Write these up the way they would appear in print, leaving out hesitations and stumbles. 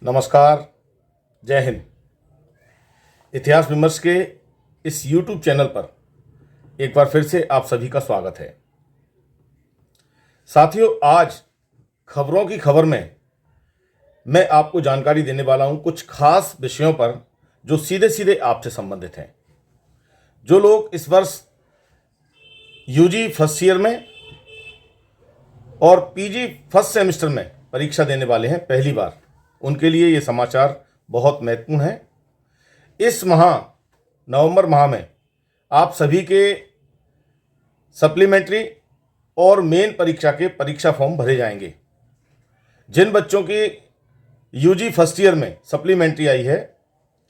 नमस्कार, जय हिंद। इतिहास विमर्श के इस YouTube चैनल पर एक बार फिर से आप सभी का स्वागत है। साथियों, आज खबरों की खबर में मैं आपको जानकारी देने वाला हूं कुछ खास विषयों पर जो सीधे सीधे आपसे संबंधित हैं। जो लोग इस वर्ष यूजी फर्स्ट ईयर में और पीजी फर्स्ट सेमेस्टर में परीक्षा देने वाले हैं पहली बार, उनके लिए ये समाचार बहुत महत्वपूर्ण है। इस माह नवंबर माह में आप सभी के सप्लीमेंट्री और मेन परीक्षा के परीक्षा फॉर्म भरे जाएंगे। जिन बच्चों की यूजी फर्स्ट ईयर में सप्लीमेंट्री आई है,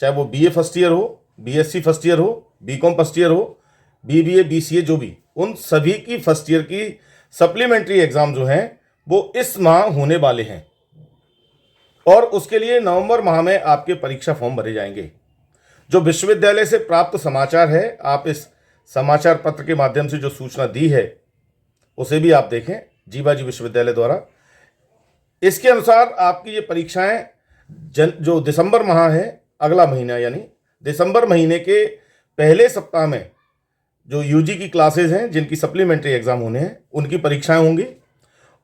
चाहे वो बीए फर्स्ट ईयर हो, बीएससी फर्स्ट ईयर हो, बीकॉम फर्स्ट ईयर हो, बीबीए बीसीए जो भी, उन सभी की फर्स्ट ईयर की सप्लीमेंट्री एग्ज़ाम जो हैं वो इस माह होने वाले हैं और उसके लिए नवंबर माह में आपके परीक्षा फॉर्म भरे जाएंगे। जो विश्वविद्यालय से प्राप्त समाचार है, आप इस समाचार पत्र के माध्यम से जो सूचना दी है उसे भी आप देखें, जीवाजी विश्वविद्यालय द्वारा। इसके अनुसार आपकी ये परीक्षाएं जो दिसंबर माह है, अगला महीना यानी दिसंबर महीने के पहले सप्ताह में जो यूजी की क्लासेज हैं जिनकी सप्लीमेंट्री एग्ज़ाम होने हैं उनकी परीक्षाएं होंगी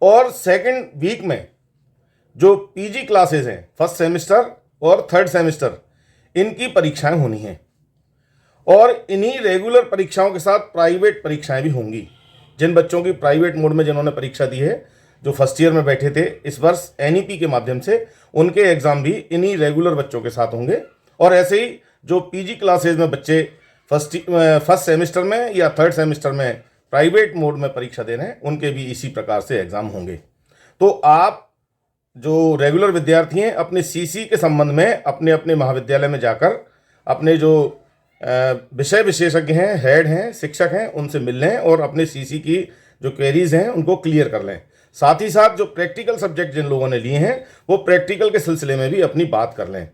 और सेकेंड वीक में जो पीजी क्लासेज हैं फर्स्ट सेमेस्टर और थर्ड सेमेस्टर, इनकी परीक्षाएं होनी हैं और इन्हीं रेगुलर परीक्षाओं के साथ प्राइवेट परीक्षाएं भी होंगी। जिन बच्चों की प्राइवेट मोड में जिन्होंने परीक्षा दी है, जो फर्स्ट ईयर में बैठे थे इस वर्ष एनईपी के माध्यम से, उनके एग्ज़ाम भी इन्हीं रेगुलर बच्चों के साथ होंगे। और ऐसे ही जो पीजी क्लासेज में बच्चे फर्स्ट सेमेस्टर में या थर्ड सेमेस्टर में प्राइवेट मोड में परीक्षा दे रहे हैं, उनके भी इसी प्रकार से एग्ज़ाम होंगे। तो आप जो रेगुलर विद्यार्थी हैं अपने सीसी के संबंध में अपने अपने महाविद्यालय में जाकर अपने जो विषय विशेषज्ञ हैं, हेड हैं, शिक्षक हैं, उनसे मिल लें और अपने सीसी की जो क्वेरीज हैं उनको क्लियर कर लें। साथ ही साथ जो प्रैक्टिकल सब्जेक्ट जिन लोगों ने लिए हैं वो प्रैक्टिकल के सिलसिले में भी अपनी बात कर लें।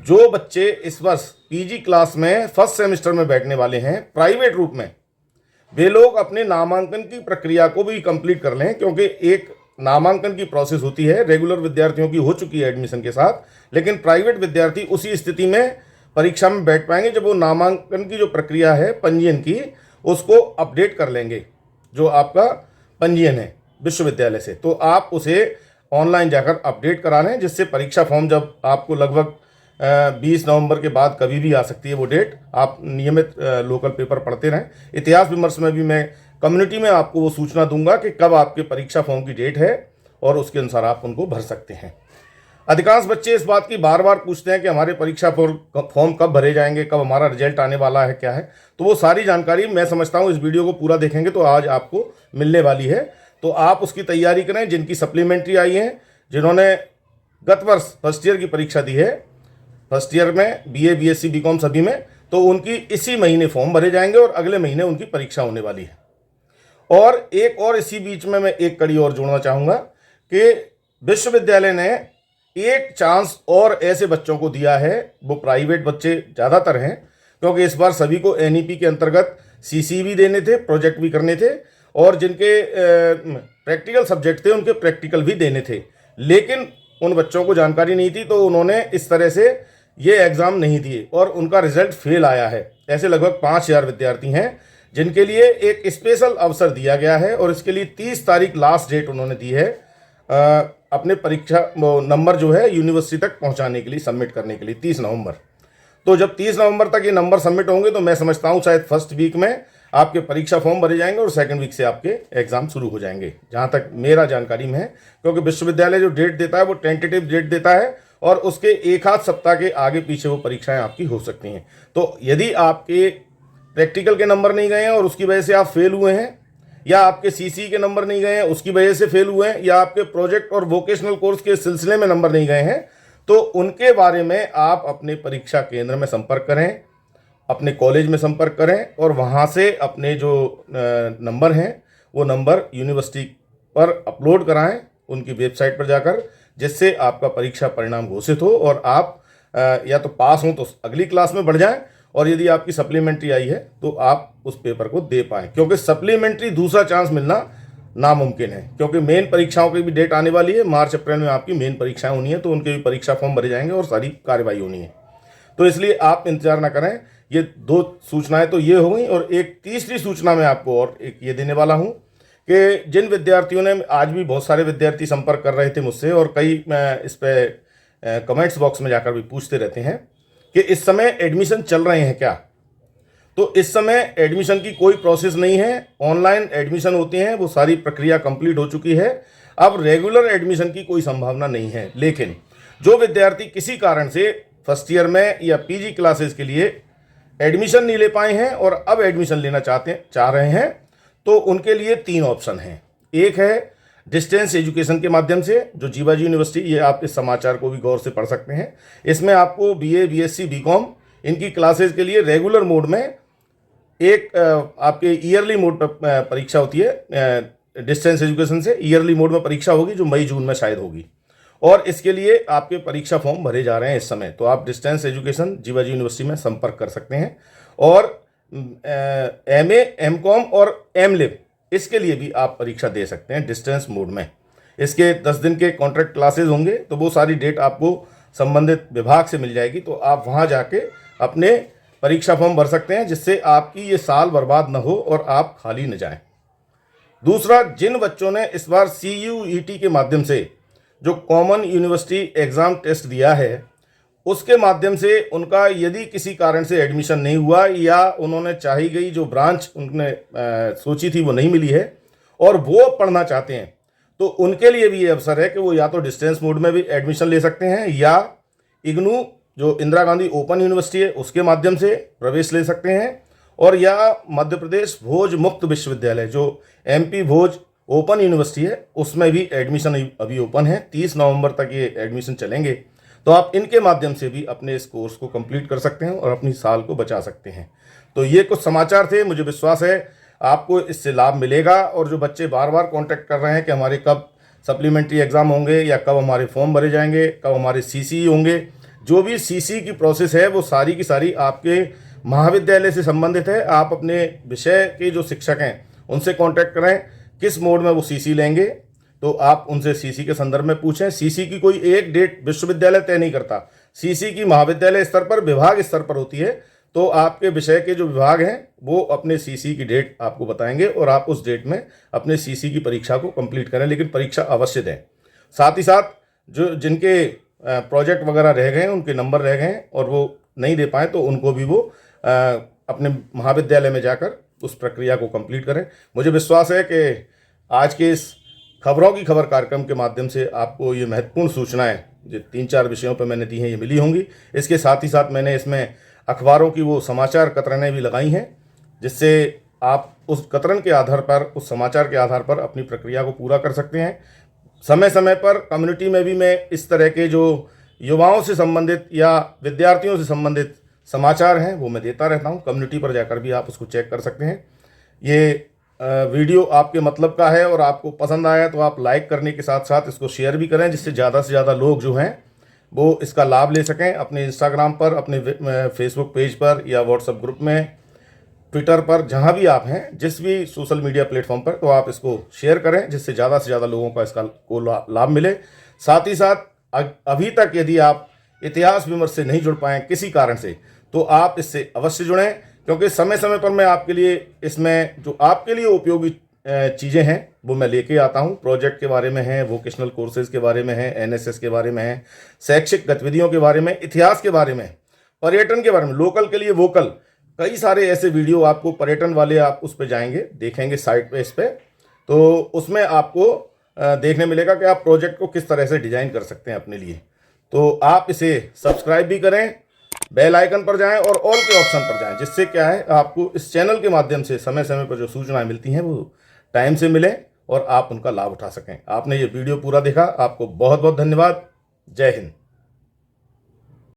जो बच्चे इस वर्ष पीजी क्लास में फर्स्ट सेमेस्टर में बैठने वाले हैं प्राइवेट रूप में, वे लोग अपने नामांकन की प्रक्रिया को भी कंप्लीट कर लें, क्योंकि एक नामांकन की प्रोसेस होती है। रेगुलर विद्यार्थियों की हो चुकी है एडमिशन के साथ, लेकिन प्राइवेट विद्यार्थी उसी स्थिति में परीक्षा में बैठ पाएंगे जब वो नामांकन की जो प्रक्रिया है पंजीयन की, उसको अपडेट कर लेंगे। जो आपका पंजीयन है विश्वविद्यालय से, तो आप उसे ऑनलाइन जाकर अपडेट करा लें, जिससे परीक्षा फॉर्म जब आपको लगभग 20 नवंबर के बाद कभी भी आ सकती है वो डेट। आप नियमित लोकल पेपर पढ़ते रहें। इतिहास विमर्श में भी मैं कम्युनिटी में आपको वो सूचना दूंगा कि कब आपके परीक्षा फॉर्म की डेट है और उसके अनुसार आप उनको भर सकते हैं। अधिकांश बच्चे इस बात की बार बार पूछते हैं कि हमारे परीक्षा फॉर्म कब भरे जाएंगे, कब हमारा रिजल्ट आने वाला है, क्या है। तो वो सारी जानकारी मैं समझता हूँ इस वीडियो को पूरा देखेंगे तो आज आपको मिलने वाली है। तो आप उसकी तैयारी करें। जिनकी सप्लीमेंट्री आई है, जिन्होंने गत वर्ष फर्स्ट ईयर की परीक्षा दी है, फर्स्ट ईयर में बीए बीएससी बीकॉम सभी में, तो उनकी इसी महीने फॉर्म भरे जाएंगे और अगले महीने उनकी परीक्षा होने वाली है। और एक और इसी बीच में मैं एक कड़ी और जोड़ना चाहूँगा कि विश्वविद्यालय ने एक चांस और ऐसे बच्चों को दिया है, वो प्राइवेट बच्चे ज़्यादातर हैं, क्योंकि इस बार सभी को एनईपी के अंतर्गत सीसी भी देने थे, प्रोजेक्ट भी करने थे और जिनके प्रैक्टिकल सब्जेक्ट थे उनके प्रैक्टिकल भी देने थे। लेकिन उन बच्चों को जानकारी नहीं थी, तो उन्होंने इस तरह से ये एग्ज़ाम नहीं दिए और उनका रिजल्ट फेल आया है। ऐसे लगभग 5000 विद्यार्थी हैं जिनके लिए एक स्पेशल अवसर दिया गया है और इसके लिए 30 तारीख लास्ट डेट उन्होंने दी है अपने परीक्षा नंबर जो है यूनिवर्सिटी तक पहुंचाने के लिए, सबमिट करने के लिए 30 नवंबर। तो जब 30 नवंबर तक ये नंबर सबमिट होंगे तो मैं समझता हूं शायद फर्स्ट वीक में आपके परीक्षा फॉर्म भरे जाएंगे और सेकंड वीक से आपके एग्ज़ाम शुरू हो जाएंगे, जहां तक मेरा जानकारी में है। क्योंकि विश्वविद्यालय जो डेट देता है वो टेंटेटिव डेट देता है और उसके एक आध सप्ताह के आगे पीछे वो परीक्षाएं आपकी हो सकती हैं। तो यदि आपके प्रैक्टिकल के नंबर नहीं गए हैं और उसकी वजह से आप फेल हुए हैं, या आपके सीसी के नंबर नहीं गए हैं उसकी वजह से फेल हुए हैं, या आपके प्रोजेक्ट और वोकेशनल कोर्स के सिलसिले में नंबर नहीं गए हैं, तो उनके बारे में आप अपने परीक्षा केंद्र में संपर्क करें, अपने कॉलेज में संपर्क करें और वहाँ से अपने जो नंबर हैं वो नंबर यूनिवर्सिटी पर अपलोड कराएं उनकी वेबसाइट पर जाकर, जिससे आपका परीक्षा परिणाम घोषित हो और आप या तो पास हों तो अगली क्लास में बढ़ जाएं, और यदि आपकी सप्लीमेंट्री आई है तो आप उस पेपर को दे पाएँ। क्योंकि सप्लीमेंट्री दूसरा चांस मिलना नामुमकिन है, क्योंकि मेन परीक्षाओं की भी डेट आने वाली है। मार्च अप्रैल में आपकी मेन परीक्षाएं होनी है, तो उनके भी परीक्षा फॉर्म भरे जाएंगे और सारी कार्रवाई होनी है। तो इसलिए आप इंतजार ना करें। ये 2 सूचनाएं तो ये हो गई, और एक तीसरी सूचना मैं आपको और एक ये देने वाला हूं कि जिन विद्यार्थियों ने, आज भी बहुत सारे विद्यार्थी संपर्क कर रहे थे मुझसे, और कई इस पे कमेंट्स बॉक्स में जाकर भी पूछते रहते हैं कि इस समय एडमिशन चल रहे हैं क्या। तो इस समय एडमिशन की कोई प्रोसेस नहीं है, ऑनलाइन एडमिशन होते हैं, वो सारी प्रक्रिया कंप्लीट हो चुकी है। अब रेगुलर एडमिशन की कोई संभावना नहीं है। लेकिन जो विद्यार्थी किसी कारण से फर्स्ट ईयर में या पीजी क्लासेस के लिए एडमिशन नहीं ले पाए हैं और अब एडमिशन लेना चाह रहे हैं, तो उनके लिए 3 ऑप्शन हैं। एक है डिस्टेंस एजुकेशन के माध्यम से, जो जीवाजी यूनिवर्सिटी, ये आप इस समाचार को भी गौर से पढ़ सकते हैं। इसमें आपको बीए, बीएससी, बीकॉम इनकी क्लासेस के लिए रेगुलर मोड में एक आपके ईयरली मोड पर परीक्षा होती है। डिस्टेंस एजुकेशन से ईयरली मोड में परीक्षा होगी, जो मई जून में शायद होगी, और इसके लिए आपके परीक्षा फॉर्म भरे जा रहे हैं इस समय। तो आप डिस्टेंस एजुकेशन जीवाजी यूनिवर्सिटी में संपर्क कर सकते हैं। और एमए, एमकॉम और एमलिब, इसके लिए भी आप परीक्षा दे सकते हैं डिस्टेंस मोड में। इसके 10 दिन के कॉन्ट्रैक्ट क्लासेस होंगे, तो वो सारी डेट आपको संबंधित विभाग से मिल जाएगी। तो आप वहाँ जाके अपने परीक्षा फॉर्म भर सकते हैं, जिससे आपकी ये साल बर्बाद न हो और आप खाली न जाएं। दूसरा, जिन बच्चों ने इस बार CUET के माध्यम से जो कॉमन यूनिवर्सिटी एग्ज़ाम टेस्ट दिया है, उसके माध्यम से उनका यदि किसी कारण से एडमिशन नहीं हुआ, या उन्होंने चाही गई जो ब्रांच उनने सोची थी वो नहीं मिली है, और वो पढ़ना चाहते हैं, तो उनके लिए भी ये अवसर है कि वो या तो डिस्टेंस मोड में भी एडमिशन ले सकते हैं, या इग्नू जो इंदिरा गांधी ओपन यूनिवर्सिटी है उसके माध्यम से प्रवेश ले सकते हैं, और या मध्य प्रदेश भोज मुक्त विश्वविद्यालय जो MP भोज ओपन यूनिवर्सिटी है उसमें भी एडमिशन अभी ओपन है। 30 नवंबर तक ये एडमिशन चलेंगे। तो आप इनके माध्यम से भी अपने इस कोर्स को कंप्लीट कर सकते हैं और अपनी साल को बचा सकते हैं। तो ये कुछ समाचार थे। मुझे विश्वास है आपको इससे लाभ मिलेगा। और जो बच्चे बार बार कांटेक्ट कर रहे हैं कि हमारे कब सप्लीमेंट्री एग्ज़ाम होंगे, या कब हमारे फॉर्म भरे जाएंगे, कब हमारे CCE होंगे, जो भी CCE की प्रोसेस है वो सारी की सारी आपके महाविद्यालय से संबंधित है। आप अपने विषय के जो शिक्षक हैं उनसे कांटेक्ट करें, किस मोड में वो CCE लेंगे, तो आप उनसे CCE के संदर्भ में पूछें। CCE की कोई एक डेट विश्वविद्यालय तय नहीं करता। CCE की महाविद्यालय स्तर पर, विभाग स्तर पर होती है। तो आपके विषय के जो विभाग हैं वो अपने CCE की डेट आपको बताएंगे, और आप उस डेट में अपने CCE की परीक्षा को कंप्लीट करें, लेकिन परीक्षा अवश्य दें। साथ ही साथ जो जिनके प्रोजेक्ट वगैरह रह गए, उनके नंबर रह गए और वो नहीं दे पाए, तो उनको भी वो अपने महाविद्यालय में जाकर उस प्रक्रिया को कंप्लीट करें। मुझे विश्वास है कि आज के इस खबरों की खबर कार्यक्रम के माध्यम से आपको ये महत्वपूर्ण सूचनाएं जो 3-4 विषयों पर मैंने दी हैं ये मिली होंगी। इसके साथ ही साथ मैंने इसमें अखबारों की वो समाचार कतरनें भी लगाई हैं, जिससे आप उस कतरन के आधार पर, उस समाचार के आधार पर अपनी प्रक्रिया को पूरा कर सकते हैं। समय समय पर कम्युनिटी में भी मैं इस तरह के जो युवाओं से संबंधित या विद्यार्थियों से संबंधित समाचार हैं वो मैं देता रहता हूँ। कम्युनिटी पर जाकर भी आप उसको चेक कर सकते हैं। ये वीडियो आपके मतलब का है और आपको पसंद आया तो आप लाइक करने के साथ साथ इसको शेयर भी करें, जिससे ज़्यादा से ज़्यादा लोग जो हैं वो इसका लाभ ले सकें। अपने इंस्टाग्राम पर, अपने फेसबुक पेज पर, या व्हाट्सएप ग्रुप में, ट्विटर पर, जहाँ भी आप हैं, जिस भी सोशल मीडिया प्लेटफॉर्म पर, तो आप इसको शेयर करें, जिससे ज़्यादा से ज़्यादा लोगों का इसका को लाभ मिले। साथ ही साथ अभी तक यदि आप इतिहास विमर्श से नहीं जुड़ पाए किसी कारण से, तो आप इससे अवश्य जुड़ें, क्योंकि समय समय पर मैं आपके लिए इसमें जो आपके लिए उपयोगी चीज़ें हैं वो मैं लेके आता हूँ। प्रोजेक्ट के बारे में है, वोकेशनल कोर्सेज के बारे में है, NSS के बारे में है, शैक्षिक गतिविधियों के बारे में, इतिहास के बारे में, पर्यटन के बारे में, लोकल के लिए वोकल, कई सारे ऐसे वीडियो आपको पर्यटन वाले आप उस पर जाएंगे, देखेंगे साइट पे, इस पर, तो उसमें आपको देखने मिलेगा कि आप प्रोजेक्ट को किस तरह से डिज़ाइन कर सकते हैं अपने लिए। तो आप इसे सब्सक्राइब भी करें, बेल आइकन पर जाएं और ऑल के ऑप्शन पर जाएं, जिससे क्या है आपको इस चैनल के माध्यम से समय समय पर जो सूचनाएं मिलती हैं वो टाइम से मिलें और आप उनका लाभ उठा सकें। आपने ये वीडियो पूरा देखा, आपको बहुत बहुत धन्यवाद। जय हिंद।